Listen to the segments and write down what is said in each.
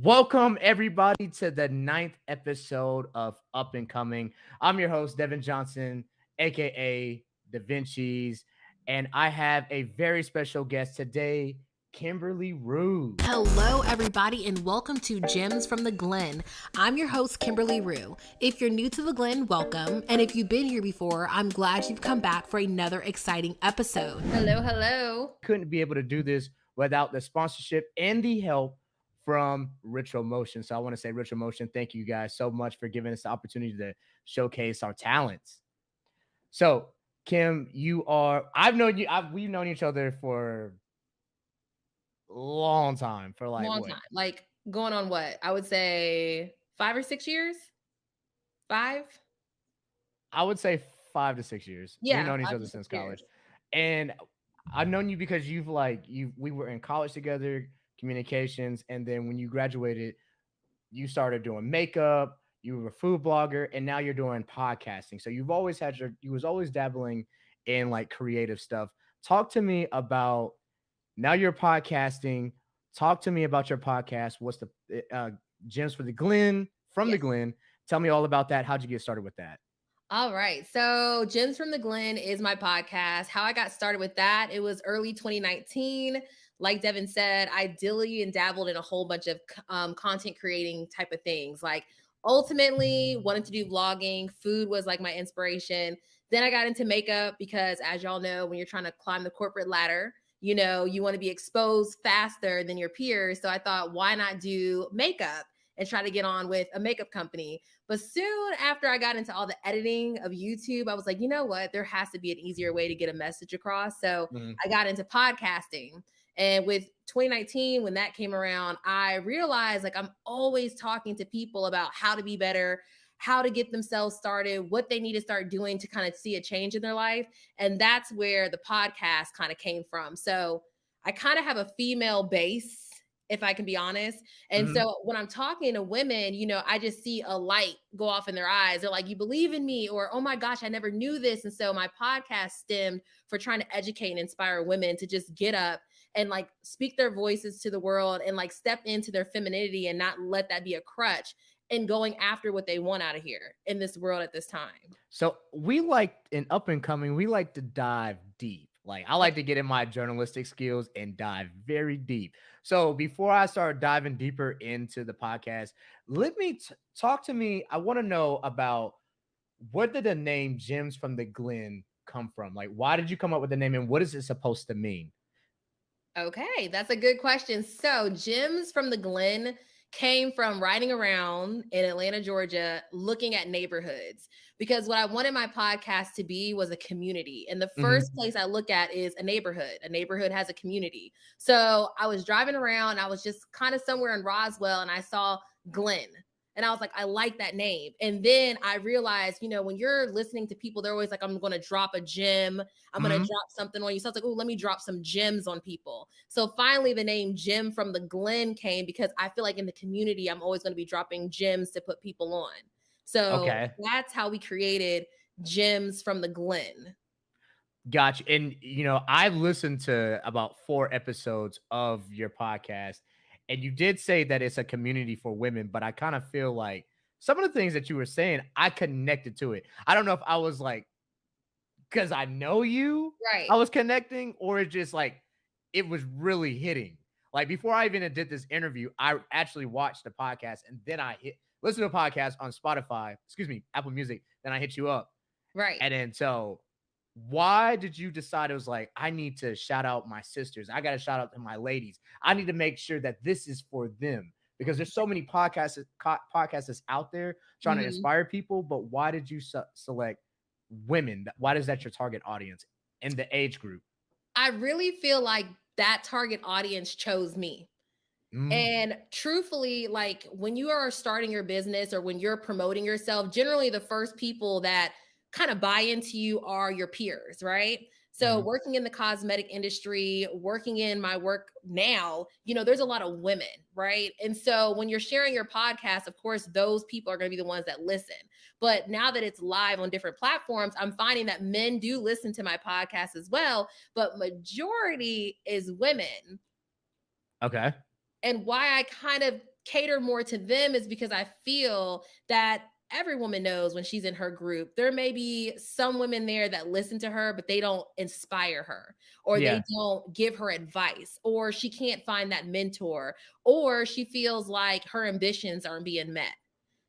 Welcome everybody to the ninth episode of Up and Coming. I'm your host, Devin Johnson, aka Da Vinci's, and I have a very special guest today, Kimberly Rhue. Hello, everybody, and welcome to Gems from the Glen. I'm your host, Kimberly Rhue. If you're new to the Glen, welcome. And if you've been here before, I'm glad you've come back for another exciting episode. Hello. Couldn't be able to do this without the sponsorship and the help from Retro Motion. So I want to say, Retro Motion, thank you guys so much for giving us the opportunity to showcase our talents. So, Kim, I've known you, we've known each other for long time, for Long time. Like going on what? I would say 5 or 6 years. 5? I would say 5 to 6 years. Yeah, We've known each 5 other to since 6 years. college. And I've known you because we were in college together, communications, and then when you graduated, you started doing makeup, you were a food blogger, and now you're doing podcasting. So you was always dabbling in like creative stuff. Talk to me about now you're podcasting. Talk to me about your podcast. What's the Gems for the Glen from the Yes. Glen? Tell me all about that. How'd you get started with that? All right. So, Gems from the Glen is my podcast. How I got started with that, it was early 2019. Like Devin said, I dilly and dabbled in a whole bunch of content creating type of things. Like, ultimately, wanted to do vlogging. Food was like my inspiration. Then I got into makeup because, as y'all know, when you're trying to climb the corporate ladder, you want to be exposed faster than your peers. So I thought, why not do makeup and try to get on with a makeup company? But soon after I got into all the editing of YouTube, I was like, you know what? There has to be an easier way to get a message across. So I got into podcasting. And with 2019, when that came around, I realized like I'm always talking to people about how to be better, how to get themselves started, what they need to start doing to kind of see a change in their life. And that's where the podcast kind of came from. So I kind of have a female base, if I can be honest. And so when I'm talking to women, I just see a light go off in their eyes. They're like, you believe in me, or, oh my gosh, I never knew this. And so my podcast stemmed for trying to educate and inspire women to just get up and like speak their voices to the world and like step into their femininity and not let that be a crutch and going after what they want out of here in this world at this time. So we like in Up and Coming, we like to dive deep. Like I like to get in my journalistic skills and dive very deep. So before I start diving deeper into the podcast, let me talk to me. I want to know about where did the name Gems from the Glen come from? Like, why did you come up with the name and what is it supposed to mean? Okay, that's a good question. So, Gems from the Glen came from riding around in Atlanta, Georgia, looking at neighborhoods. Because what I wanted my podcast to be was a community. And the first place I look at is a neighborhood. A neighborhood has a community. So I was driving around, I was just kind of somewhere in Roswell, and I saw Glen. And I was like, I like that name. And then I realized, when you're listening to people, they're always like, I'm going to drop a gem. I'm going to drop something on you. So I was like, oh, let me drop some gems on people. So finally, the name Gem from the Glen came because I feel like in the community, I'm always going to be dropping gems to put people on. So that's how we created Gems from the Glen. Gotcha. And, I've listened to about 4 episodes of your podcast, and you did say that it's a community for women, but I kind of feel like some of the things that you were saying, I connected to it. I don't know if I was like, because I know you, right? I was connecting, or it's just like, it was really hitting. Like before I even did this interview, I actually watched the podcast and then listen to a podcast on Apple Music. Then I hit you up. Right. And then so why did you decide it was like, I need to shout out my sisters. I got to shout out to my ladies. I need to make sure that this is for them because there's so many podcasts out there trying to inspire people. But why did you select women? Why is that your target audience and the age group? I really feel like that target audience chose me. And truthfully, like when you are starting your business or when you're promoting yourself, generally the first people that kind of buy into you are your peers, right? So working in the cosmetic industry, working in my work now, there's a lot of women, right? And so when you're sharing your podcast, of course, those people are going to be the ones that listen. But now that it's live on different platforms, I'm finding that men do listen to my podcast as well, but majority is women. Okay. And why I kind of cater more to them is because I feel that every woman knows when she's in her group, there may be some women there that listen to her, but they don't inspire her, or Yeah. they don't give her advice, or she can't find that mentor, or she feels like her ambitions aren't being met.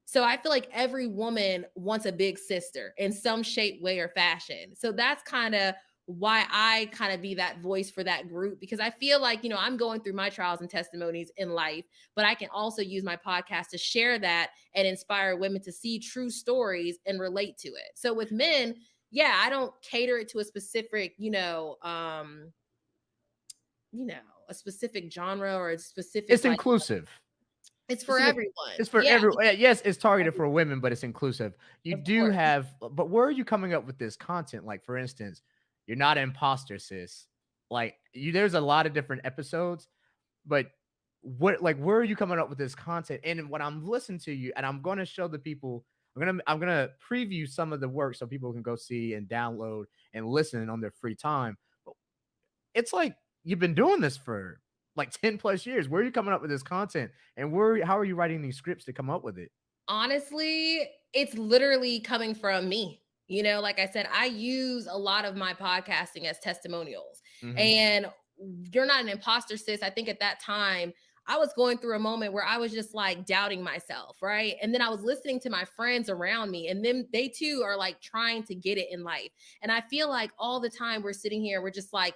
So I feel like every woman wants a big sister in some shape, way, or fashion. So that's kind of why I kind of be that voice for that group, because I feel like, I'm going through my trials and testimonies in life, but I can also use my podcast to share that and inspire women to see true stories and relate to it. So with men, yeah, I don't cater it to a specific, a specific genre or a specific It's like inclusive. it's for It's an, everyone. it's for Yeah, everyone. Yes, it's targeted for women, but it's inclusive. You of do course. have, but where are you coming up with this content? Like, for instance, you're not an imposter, sis. Like, there's a lot of different episodes, but where are you coming up with this content? And when I'm listening to you, and I'm going to show the people, I'm gonna preview some of the work so people can go see and download and listen on their free time. But it's like you've been doing this for like 10 plus years. Where are you coming up with this content? And how are you writing these scripts to come up with it? Honestly, it's literally coming from me. Like I said, I use a lot of my podcasting as testimonials. Mhm. And you're not an imposter, sis. I think at that time, I was going through a moment where I was just like doubting myself, right? And then I was listening to my friends around me, and then they too are like trying to get it in life. And I feel like all the time we're sitting here, we're just like,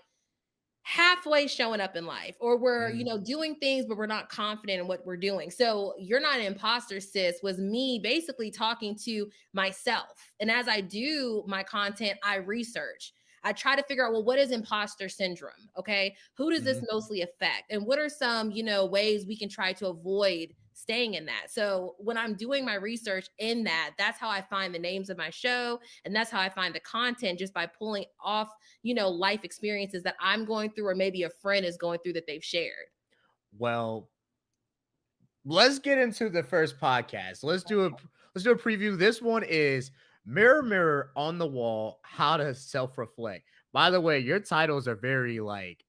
halfway showing up in life, or we're Mhm. doing things but we're not confident in what we're doing. So you're not an imposter, sis, was me basically talking to myself. And as I do my content, I research, I try to figure out, well, what is imposter syndrome? Okay, who does this Mhm. mostly affect, and what are some ways we can try to avoid staying in that. So when I'm doing my research in that, that's how I find the names of my show, and that's how I find the content, just by pulling off life experiences that I'm going through, or maybe a friend is going through that they've shared. Well, let's get into the first podcast. Let's do a preview. This one is Mirror Mirror on the Wall, How to Self-Reflect. By the way, your titles are very like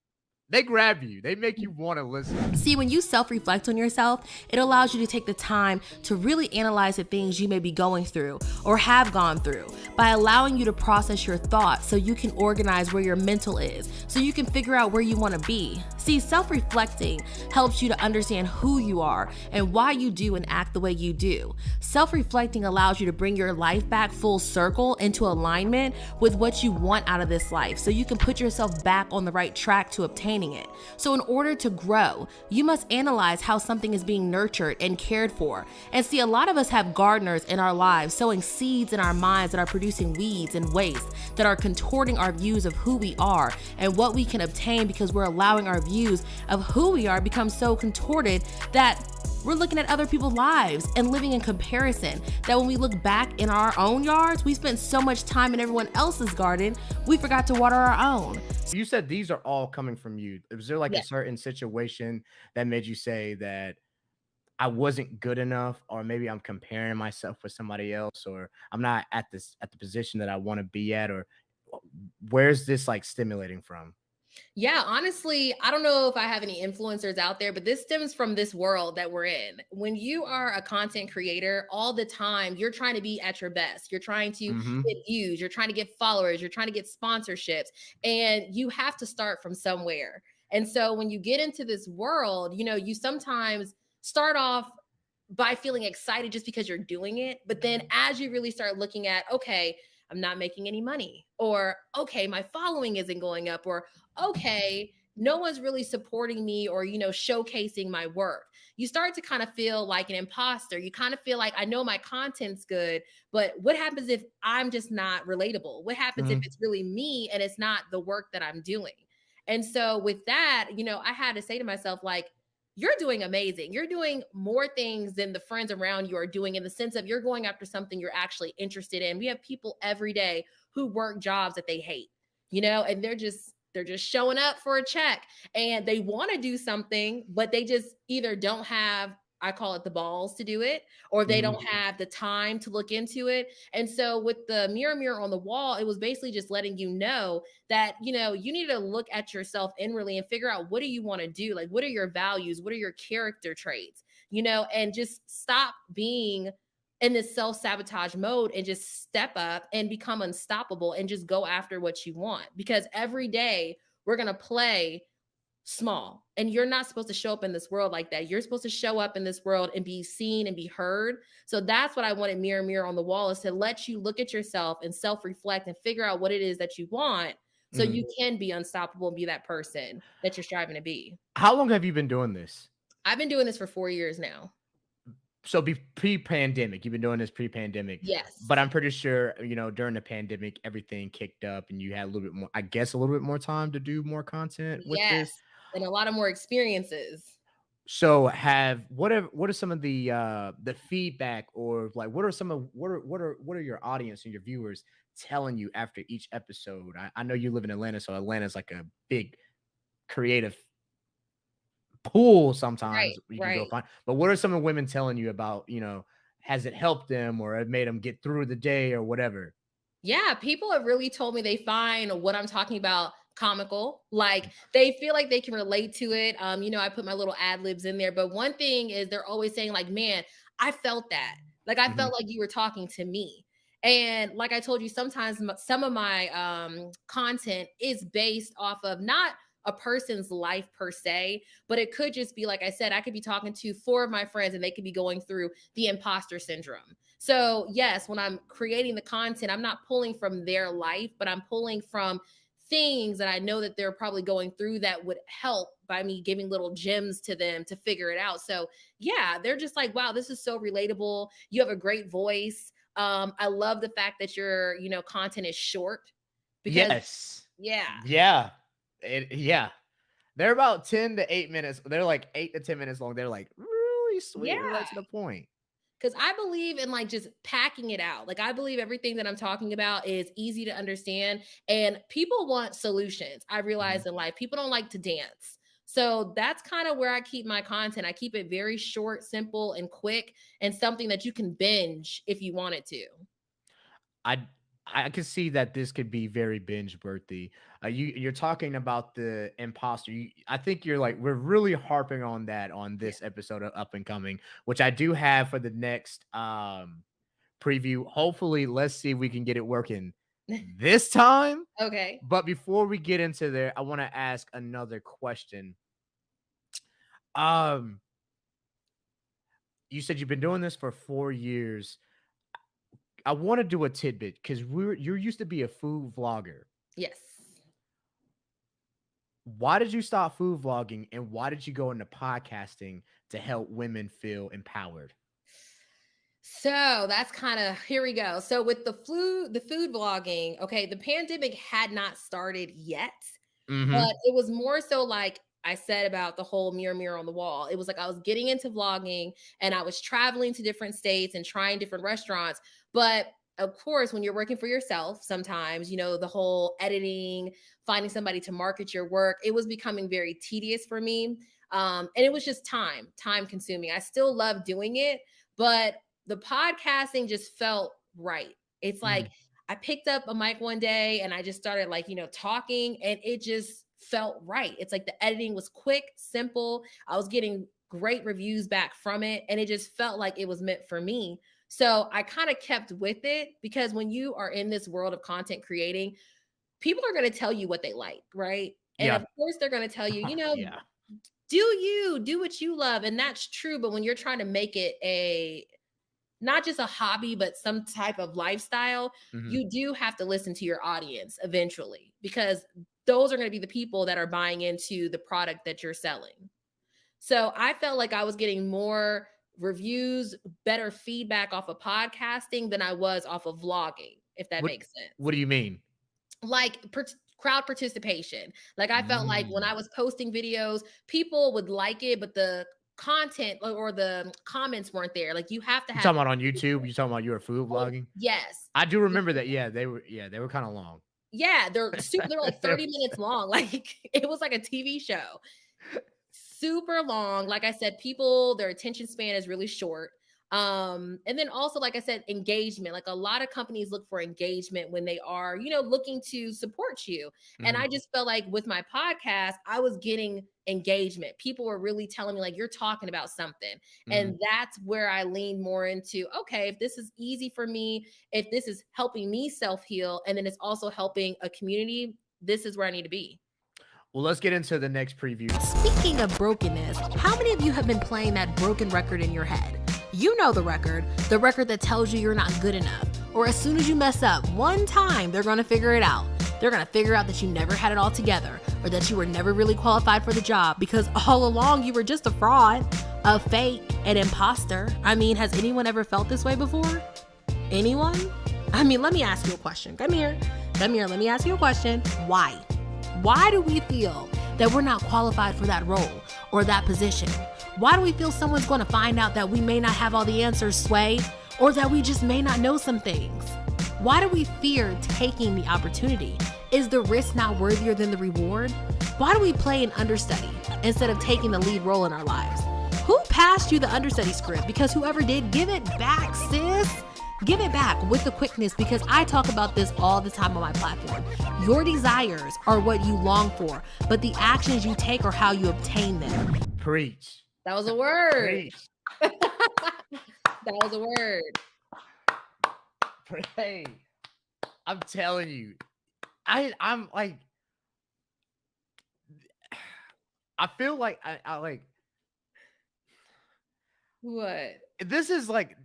they grab you. They make you want to listen. See, when you self-reflect on yourself, it allows you to take the time to really analyze the things you may be going through or have gone through, by allowing you to process your thoughts so you can organize where your mental is, so you can figure out where you want to be. See, self-reflecting helps you to understand who you are and why you do and act the way you do. Self-reflecting allows you to bring your life back full circle into alignment with what you want out of this life, so you can put yourself back on the right track to obtaining it. So in order to grow, you must analyze how something is being nurtured and cared for. And see, a lot of us have gardeners in our lives, sowing seeds in our minds that are producing weeds and waste, that are contorting our views of who we are and what we can obtain, because we're allowing our views of who we are become so contorted that we're looking at other people's lives and living in comparison, that when we look back in our own yards, we spent so much time in everyone else's garden, we forgot to water our own. You said these are all coming from you. Was there like Yeah. a certain situation that made you say that I wasn't good enough, or maybe I'm comparing myself with somebody else, or I'm not at the position that I want to be at, or where's this like stimulating from? Yeah, honestly, I don't know if I have any influencers out there, but this stems from this world that we're in. When you are a content creator, all the time, you're trying to be at your best. You're trying to Mhm. get views, you're trying to get followers, you're trying to get sponsorships, and you have to start from somewhere. And so when you get into this world, you sometimes start off by feeling excited just because you're doing it. But then as you really start looking at, okay, I'm not making any money, or okay, my following isn't going up, or okay, no one's really supporting me or, showcasing my work. You start to kind of feel like an imposter. You kind of feel like, I know my content's good, but what happens if I'm just not relatable? What happens if Mhm. it's really me and it's not the work that I'm doing? And so with that, I had to say to myself, like, you're doing amazing. You're doing more things than the friends around you are doing, in the sense of you're going after something you're actually interested in. We have people every day who work jobs that they hate, and they're just showing up for a check, and they want to do something, but they just either don't have, I call it, the balls to do it, or they Mhm. don't have the time to look into it. And so with the mirror on the wall, it was basically just letting you know that, you need to look at yourself inwardly and figure out, what do you want to do? Like, what are your values? What are your character traits? and just stop being in this self-sabotage mode and just step up and become unstoppable and just go after what you want. Because every day we're going to play small, and you're not supposed to show up in this world like that. You're supposed to show up in this world and be seen and be heard. So that's what I wanted Mirror Mirror on the Wall, is to let you look at yourself and self-reflect and figure out what it is that you want, so you can be unstoppable and be that person that you're striving to be. How long have you been doing this? I've been doing this for 4 years now. So pre-pandemic, you've been doing this pre-pandemic. Yes. But I'm pretty sure, during the pandemic, everything kicked up and you had a little bit more, I guess, a little bit more time to do more content with Yes. this. And a lot of more experiences. So what are some of the feedback, or like what are your audience and your viewers telling you after each episode? I know you live in Atlanta, so Atlanta's like a big creative pool sometimes you can go find. But what are some of the women telling you about, has it helped them or it made them get through the day or whatever? Yeah, people have really told me they find what I'm talking about comical. Like, they feel like they can relate to it. I put my little ad libs in there, but one thing is they're always saying like, man, I felt that. Like, I felt like you were talking to me. And like I told you, sometimes some of my content is based off of not a person's life per se, but it could just be, like I said, I could be talking to 4 of my friends and they could be going through the imposter syndrome. So yes, when I'm creating the content, I'm not pulling from their life, but I'm pulling from things that I know that they're probably going through that would help by me giving little gems to them to figure it out. So yeah, they're just like, wow, this is so relatable. You have a great voice. I love the fact that your, content is short. Because yeah. They're about 10 to 8 minutes. They're like 8 to 10 minutes long. They're like really sweet, right to the point. Because I believe in like just packing it out. Like, I believe everything that I'm talking about is easy to understand, and people want solutions. I realize in life, people don't like to dance. So that's kind of where I keep my content. I keep it very short, simple, and quick, and something that you can binge if you wanted to. I can see that this could be very binge worthy. You're talking about the imposter. I think we're really harping on that on this episode of Up and Coming, which I do have for the next preview. Hopefully, let's see if we can get it working this time. Okay. But before we get into there, I want to ask another question. You said you've been doing this for 4 years. I want to do a tidbit because you used to be a food vlogger. Yes. Why did you stop food vlogging, and why did you go into podcasting to help women feel empowered? So that's kind of, here we go. So with the food vlogging, okay, the pandemic had not started yet, but it was more so like I said about the whole mirror, mirror on the wall. It was like I was getting into vlogging and I was traveling to different states and trying different restaurants. But of course, when you're working for yourself, sometimes, the whole editing, finding somebody to market your work, it was becoming very tedious for me. And it was just time consuming. I still love doing it, but the podcasting just felt right. It's like I picked up a mic one day and I just started talking, and it just felt right. It's like the editing was quick, simple. I was getting great reviews back from it, and it just felt like it was meant for me. So I kind of kept with it, because when you are in this world of content creating, people are going to tell you what they like, right? And of course they're going to tell you, do what you love. And that's true. But when you're trying to make it not just a hobby, but some type of lifestyle, you do have to listen to your audience eventually, because those are going to be the people that are buying into the product that you're selling. So I felt like I was getting more reviews, better feedback off of podcasting than I was off of vlogging, if that makes sense. What do you mean? Like crowd participation. Like, I felt like when I was posting videos, people would like it, but the content or the comments weren't there. Like, you have to have. You talking about on YouTube? You talking about your food vlogging? Yes. I do remember that. Yeah, they were kind of long. Yeah, they're like 30 minutes long. Like, it was like a TV show. Super long. Like I said, their attention span is really short. And then also, like I said, engagement. Like a lot of companies look for engagement when they are, looking to support you. And I just felt like with my podcast, I was getting engagement. People were really telling me, like, you're talking about something. And that's where I leaned more into, okay, if this is easy for me, if this is helping me self-heal, and then it's also helping a community, this is where I need to be. Well, let's get into the next preview. Speaking of brokenness, how many of you have been playing that broken record in your head? You know the record that tells you you're not good enough. Or as soon as you mess up one time, they're going to figure it out. They're going to figure out that you never had it all together, or that you were never really qualified for the job because all along you were just a fraud, a fake, an imposter. I mean, has anyone ever felt this way before? Anyone? I mean, let me ask you a question. Come here, let me ask you a question. Why? Why do we feel that we're not qualified for that role or that position? Why do we feel someone's going to find out that we may not have all the answers, Sway, or that we just may not know some things? Why do we fear taking the opportunity? Is the risk not worthier than the reward? Why do we play an understudy instead of taking the lead role in our lives? Who passed you the understudy script? Because whoever did, give it back, sis. Give it back with the quickness, because I talk about this all the time on my platform. Your desires are what you long for, but the actions you take are how you obtain them. Preach. That was a word. Preach. That was a word. Hey, I'm telling you, I'm like, I feel like I like. What? This is like,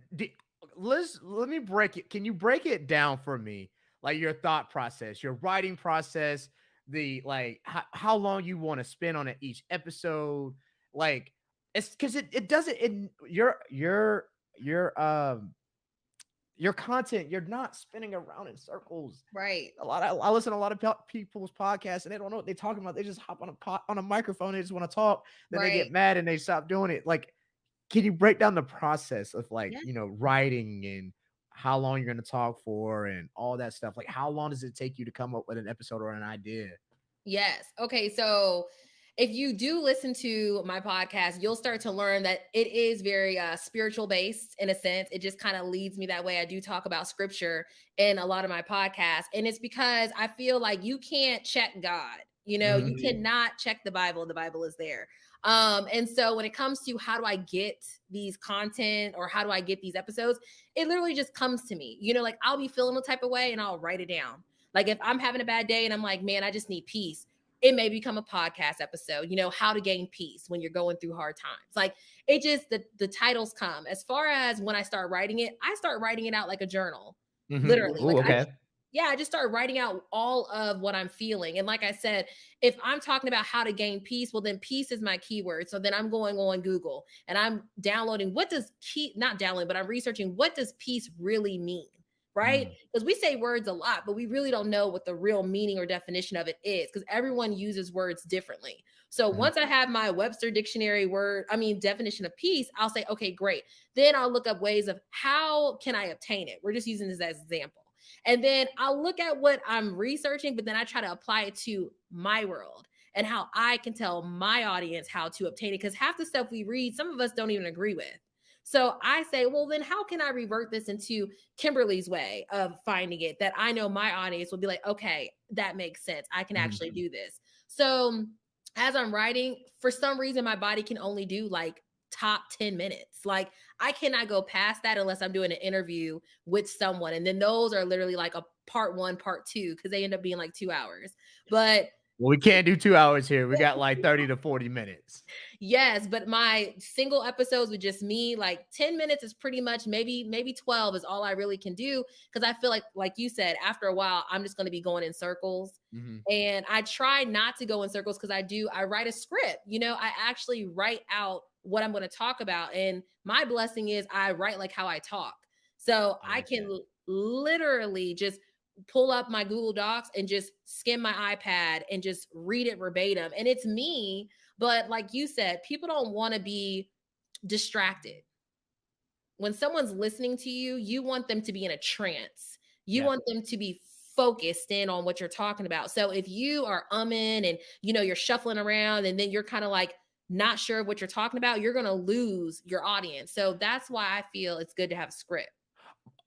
let me break it. Can you break it down for me? Like your thought process, your writing process, the like how long you want to spend on each episode. Like it's because it doesn't your content, you're not spinning around in circles. Right. I listen to a lot of people's podcasts and they don't know what they're talking about. They just hop on a microphone. They just want to talk. Then they get mad and they stop doing it. Like, can you break down the process of writing and how long you're going to talk for and all that stuff? Like, how long does it take you to come up with an episode or an idea? Yes. Okay. So if you do listen to my podcast, you'll start to learn that it is very spiritual based in a sense. It just kind of leads me that way. I do talk about scripture in a lot of my podcasts. And it's because I feel like you can't check God. You cannot check the Bible. The Bible is there. And so when it comes to how do I get these content or how do I get these episodes, it literally just comes to me. Like I'll be feeling a type of way and I'll write it down. Like if I'm having a bad day and I'm like, man, I just need peace, it may become a podcast episode, how to gain peace when you're going through hard times. Like it just, the titles come. As far as when I start writing it, I start writing it out like a journal, literally. Ooh, okay. I just start writing out all of what I'm feeling. And like I said, if I'm talking about how to gain peace, well, then peace is my keyword. So then I'm going on Google and I'm downloading I'm researching what does peace really mean? Right? Because we say words a lot, but we really don't know what the real meaning or definition of it is because everyone uses words differently. So once I have my Webster dictionary definition of peace, I'll say, okay, great. Then I'll look up ways of how can I obtain it? We're just using this as an example. And then I'll look at what I'm researching, but then I try to apply it to my world and how I can tell my audience how to obtain it. Because half the stuff we read, some of us don't even agree with. So I say, well, then how can I revert this into Kimberly's way of finding it that I know my audience will be like, okay, that makes sense. I can actually do this. So as I'm writing, for some reason, my body can only do like top 10 minutes. Like I cannot go past that unless I'm doing an interview with someone. And then those are literally like a part 1, part 2, because they end up being like 2 hours. But well, we can't do 2 hours here. We got like 30 to 40 minutes. Yes, but my single episodes with just me, like 10 minutes is pretty much maybe 12 is all I really can do. Cause I feel like you said, after a while, I'm just going to be going in circles. And I try not to go in circles because I write a script, I actually write out what I'm going to talk about. And my blessing is I write like how I talk. So I can literally just pull up my Google Docs and just skim my iPad and just read it verbatim. And it's me. But like you said, people don't want to be distracted. When someone's listening to you, you want them to be in a trance. You want them to be focused in on what you're talking about. So if you are and, you're shuffling around and then you're kind of like not sure what you're talking about, you're going to lose your audience. So that's why I feel it's good to have a script.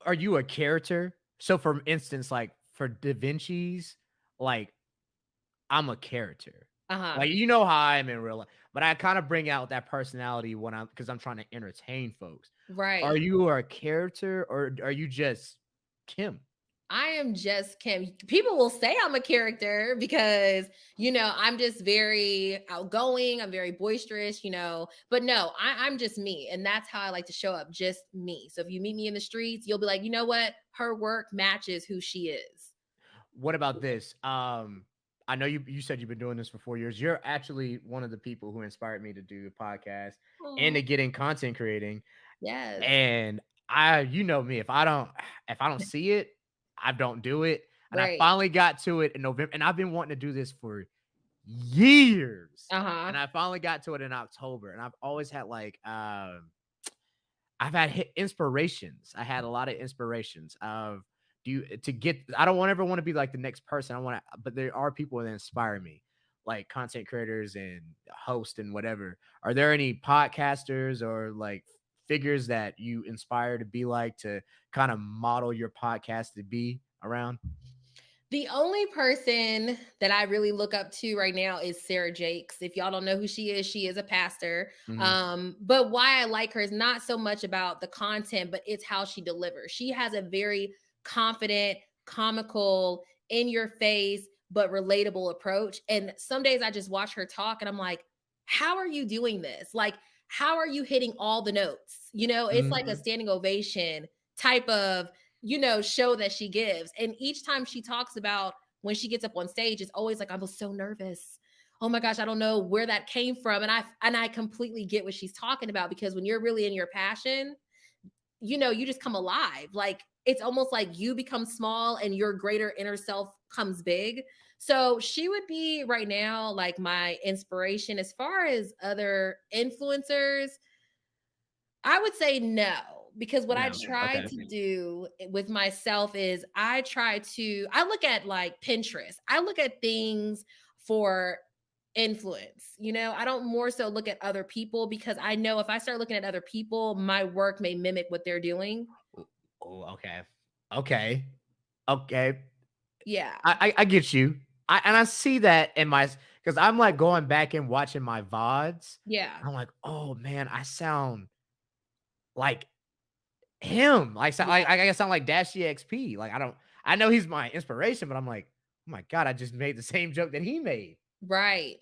Are you a character? So for instance, like for Da Vinci's, like I'm a character. Uh-huh. Like, you know how I am in real life, but I kind of bring out that personality when because I'm trying to entertain folks. Are Right. you a character or are you just Kim? I am just Kim. People will say I'm a character because, I'm just very outgoing. I'm very boisterous, but no, I'm just me. And that's how I like to show up, just me. So if you meet me in the streets, you'll be like, you know what? Her work matches who she is. What about this? I know you said you've been doing this for 4 years. You're actually one of the people who inspired me to do the podcast and Aw, to get in content creating. yes. And you know me, if I don't see it, I don't do it. And I Right. finally got to it in November, and I've been wanting to do this for years. Uh-huh. And I finally got to it in October. And I've always had like I've had inspirations. I had a lot of inspirations of I don't ever want to be like the next person. But there are people that inspire me, like content creators and hosts and whatever. Are there any podcasters or like figures that you inspire to be like, to kind of model your podcast to be around? The only person that I really look up to right now is Sarah Jakes. If y'all don't know who she is a pastor. Mhm. But why I like her is not so much about the content, but it's how she delivers. She has a very confident, comical, in your face, but relatable approach. And some days I just watch her talk and I'm like, how are you doing this? Like, how are you hitting all the notes? It's like a Mhm. standing ovation type of show that she gives. And each time she talks about when she gets up on stage, it's always like, I was so nervous. Oh my gosh, I don't know where that came from. And I completely get what she's talking about, because when you're really in your passion, you just come alive. Like, it's almost like you become small and your greater inner self comes big. So she would be right now like my inspiration. As far as other influencers, I would say no, because what I No. try Okay. to do with myself is I look at like Pinterest. I look at things for influence. I don't more so look at other people, because I know if I start looking at other people, my work may mimic what they're doing. Oh, okay. Okay. Okay. Yeah. I get you. I see that in my, because I'm like going back and watching my VODs. Yeah. I'm like, oh man, I sound like him. I sound like Dash EXP. Like I know he's my inspiration, but I'm like, oh my God, I just made the same joke that he made. Right.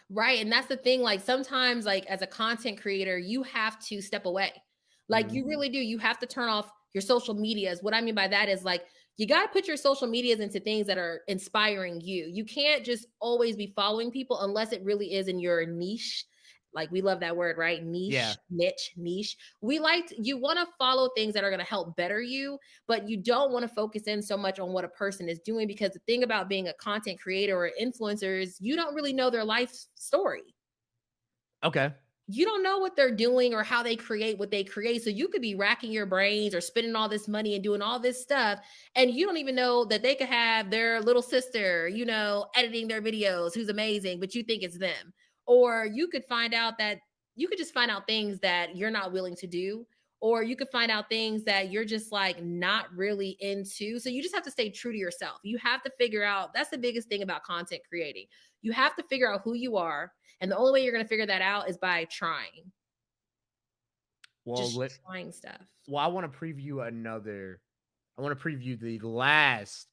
Right. And that's the thing. Like, sometimes, like, as a content creator, you have to step away. Like, Mhm. you really do. You have to turn off your social medias. What I mean by that is, like, you got to put your social medias into things that are inspiring you. You can't just always be following people unless it really is in your niche. Like, we love that word, right? Yeah. Niche. You want to follow things that are going to help better you, but you don't want to focus in so much on what a person is doing, because the thing about being a content creator or influencer is you don't really know their life story. Okay. You don't know what they're doing or how they create what they create. So you could be racking your brains or spending all this money and doing all this stuff, and you don't even know that they could have their little sister, editing their videos, who's amazing, but you think it's them. Or you could just find out things that you're not willing to do, or you could find out things that you're just like not really into. So you just have to stay true to yourself. You have to figure out, that's the biggest thing about content creating. You have to figure out who you are, and the only way you're going to figure that out is by trying, Well, just trying stuff. I want to preview the last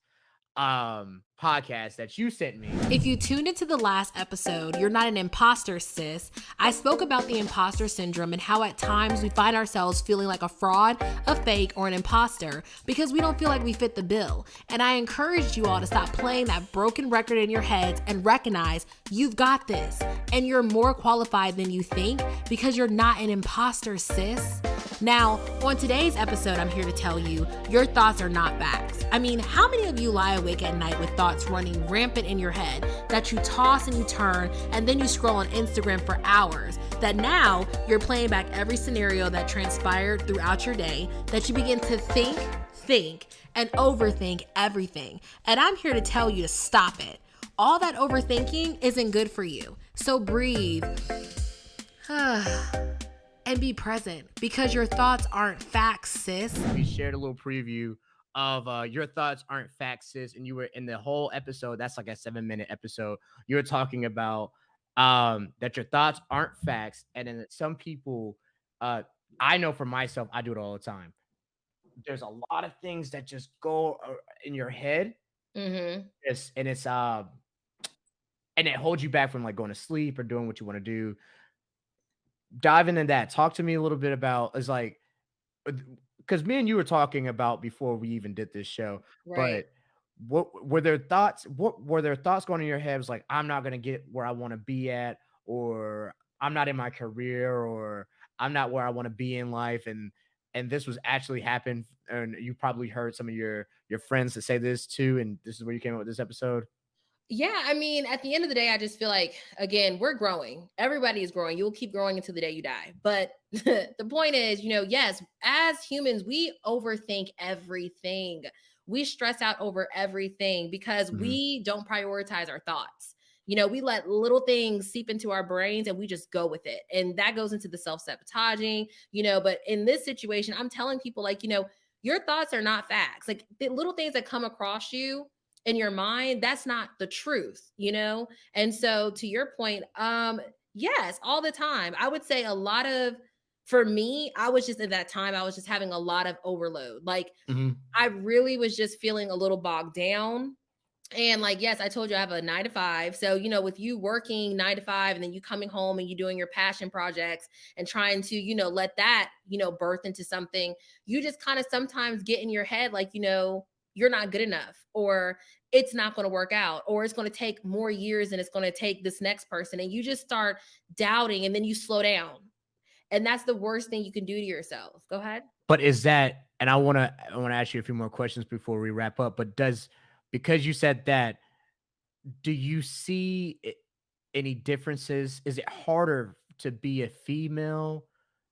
podcast that you sent me. If you tuned into the last episode, You're Not an Imposter, Sis, I spoke about the imposter syndrome and how at times we find ourselves feeling like a fraud, a fake, or an imposter because we don't feel like we fit the bill. And I encouraged you all to stop playing that broken record in your heads and recognize you've got this and you're more qualified than you think because you're not an imposter, sis. Now, on today's episode, I'm here to tell you your thoughts are not facts. I mean, how many of you lie awake at night with thoughts running rampant in your head that you toss and you turn and then you scroll on Instagram for hours, that now you're playing back every scenario that transpired throughout your day, that you begin to think, and overthink everything? And I'm here to tell you to stop it. All that overthinking isn't good for you. So breathe. And be present because your thoughts aren't facts, sis. We shared a little preview of your thoughts aren't facts, sis, and you were in the whole episode. That's like a 7-minute episode. You were talking about that your thoughts aren't facts, and then that some people, uh, I know for myself, I do it all the time. There's a lot of things that just go in your head, Mm-hmm. and and it holds you back from like going to sleep or doing what you want to do. Dive into that. Talk to me a little bit about is like because me and you were talking about before we even did this show, Right. but what were their thoughts? What were their thoughts going in your head? Was like, I'm not gonna get where I want to be at, or I'm not in my career, or I'm not where I want to be in life, and this was actually happened, and you probably heard some of your friends that say this too, and this is where you came up with this episode. Yeah, I mean, at the end of the day, I just feel like, again, we're growing. Everybody is growing. You'll keep growing until the day you die. But the point is, yes, as humans, we overthink everything. We stress out over everything because Mhm. we don't prioritize our thoughts. We let little things seep into our brains and we just go with it. And that goes into the self sabotaging, But in this situation, I'm telling people, like, your thoughts are not facts. Like the little things that come across you in your mind, that's not the truth. And so to your point, yes, all the time. I would say a lot of for me, I was just at that time, I was just having a lot of overload. Like Mhm. I really was just feeling a little bogged down. And like, yes, I told you I have a 9 to 5. So, with you working 9 to 5 and then you coming home and you doing your passion projects and trying to, let that, birth into something, you just kind of sometimes get in your head, like, you're not good enough or it's not going to work out or it's going to take more years than it's going to take this next person. And you just start doubting and then you slow down. And that's the worst thing you can do to yourself. Go ahead. But is that and I wanna ask you a few more questions before we wrap up, but does because you said that, do you see any differences? Is it harder to be a female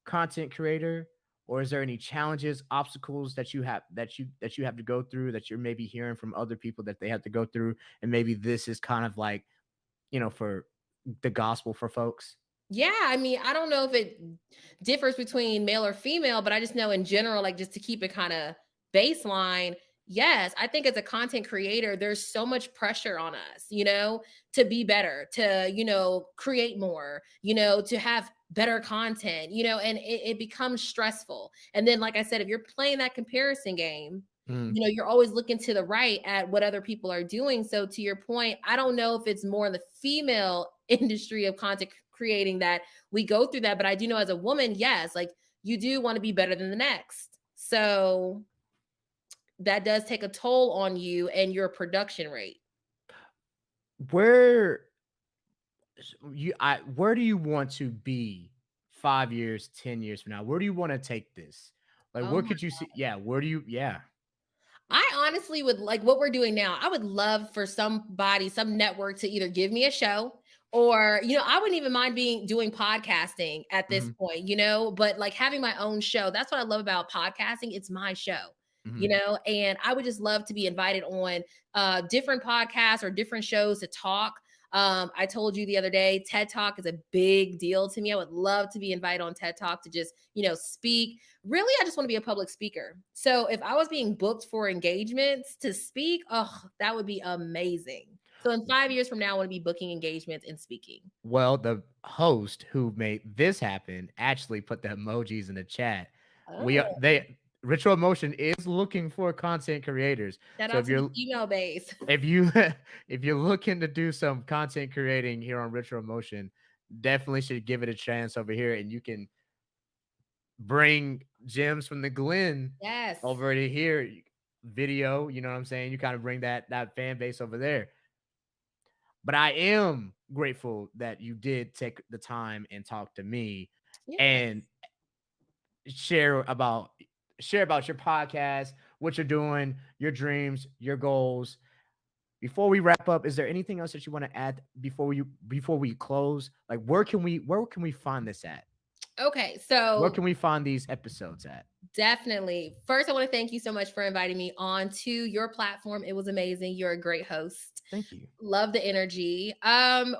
content creator, or is there any challenges, obstacles that you have to go through that you're maybe hearing from other people that they have to go through, and maybe this is kind of like, for the gospel for folks? Yeah, I mean, I don't know if it differs between male or female, but I just know in general, like just to keep it kind of baseline, yes, I think as a content creator, there's so much pressure on us, to be better, to, create more, to have better content, and it becomes stressful. And then, like I said, if you're playing that comparison game, Mhm. you're always looking to the right at what other people are doing. So to your point, I don't know if it's more in the female industry of content creating that we go through that, but I do know as a woman, yes, like you do want to be better than the next. So that does take a toll on you and your production rate. Where where do you want to be 5 years, 10 years from now? Where do you wanna take this? Like, Oh where my could you see yeah, where do you yeah. I honestly would like what we're doing now. I would love for somebody, some network to either give me a show or, I wouldn't even mind doing podcasting at this Mhm, point, but like having my own show. That's what I love about podcasting. It's my show. mhm. And I would just love to be invited on different podcasts or different shows to talk. I told you the other day, TED Talk is a big deal to me. I would love to be invited on TED Talk to just, speak. Really, I just want to be a public speaker. So if I was being booked for engagements to speak, oh, that would be amazing. So in 5 years from now, I want to be booking engagements and speaking. Well, the host who made this happen actually put the emojis in the chat. We are Oh, they Ritual Emotion is looking for content creators. shout So out to the email base. if you if you're looking to do some content creating here on Ritual Emotion, definitely should give it a chance over here, and you can bring gems from the Glen Yes. over to here, video, you know what I'm saying? You kind of bring that fan base over there. But I am grateful that you did take the time and talk to me Yeah. and share about share about your podcast, what you're doing, your dreams, your goals. Before we wrap up, is there anything else that you want to add before we close? Like where can we find this at? Okay. Where So can we find these episodes at? Definitely. First, I want to thank you so much for inviting me on to your platform. It was amazing. You're a great host. Thank you. Love the energy.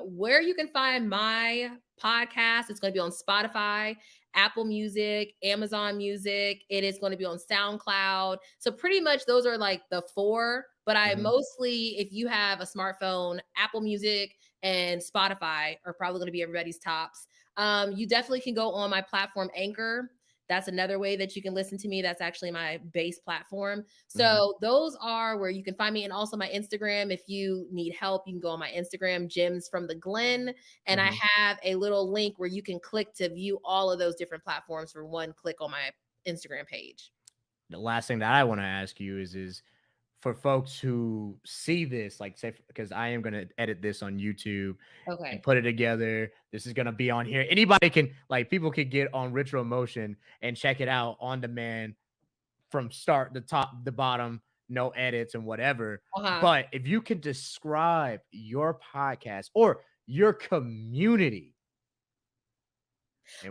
Where you can find my podcast, it's going to be on Spotify, Apple Music, Amazon Music. It is going to be on SoundCloud. So pretty much those are like the four. But I mostly, if you have a smartphone, Apple Music and Spotify are probably going to be everybody's tops. You definitely can go on my platform Anchor. That's another way that you can listen to me. That's actually my base platform. So those are where you can find me. And also my Instagram. If you need help, you can go on my Instagram, Gems from the Glen. And I have a little link where you can click to view all of those different platforms for one click on my Instagram page. The last thing that I want to ask you is for folks who see this, like say, because I am going to edit this on YouTube and Okay. put it together. This is going to be on here. Anybody can, like, people could get on Ritual Motion and check it out on demand from start to top to bottom, no edits and whatever. But if you could describe your podcast or your community.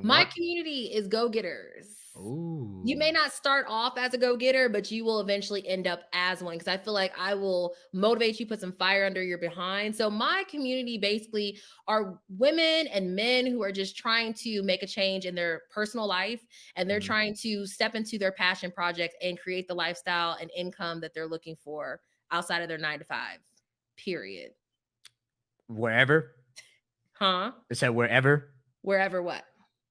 My community is go-getters. Ooh. You may not start off as a go-getter, but you will eventually end up as one, because I feel like I will motivate you, put some fire under your behind. So my community basically are women and men who are just trying to make a change in their personal life, and they're trying to step into their passion projects and create the lifestyle and income that they're looking for outside of their 9 to 5, period. Wherever? Huh? It said wherever? Wherever what?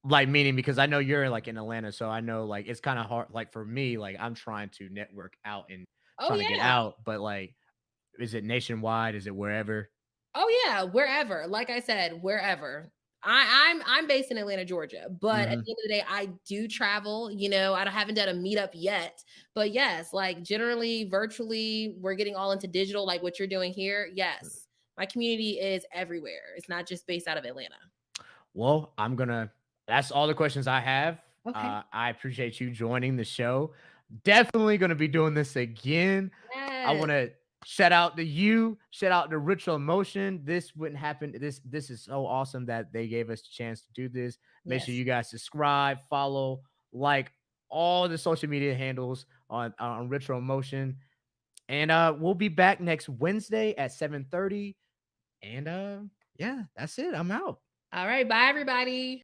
Like, meaning, because I know you're like in Atlanta, so I know like it's kind of hard. Like for me, like I'm trying to network out and trying to get out, but like, is it nationwide? Is it wherever? Oh yeah, wherever. Like I said, wherever. I'm based in Atlanta, Georgia, but at the end of the day, I do travel. You know, I haven't done a meetup yet, but yes, like generally, virtually, we're getting all into digital, like what you're doing here. Yes, my community is everywhere. It's not just based out of Atlanta. Well, that's all the questions I have. Okay. I appreciate you joining the show. Definitely going to be doing this again. I Yes. want to shout out to you, shout out to Ritual Motion. This wouldn't happen. This is so awesome that they gave us a chance to do this. Make sure you guys subscribe, follow, like all the social media handles on Ritual Motion. And we'll be back next Wednesday at 7:30. And yeah, that's it. I'm out. All right. Bye, everybody.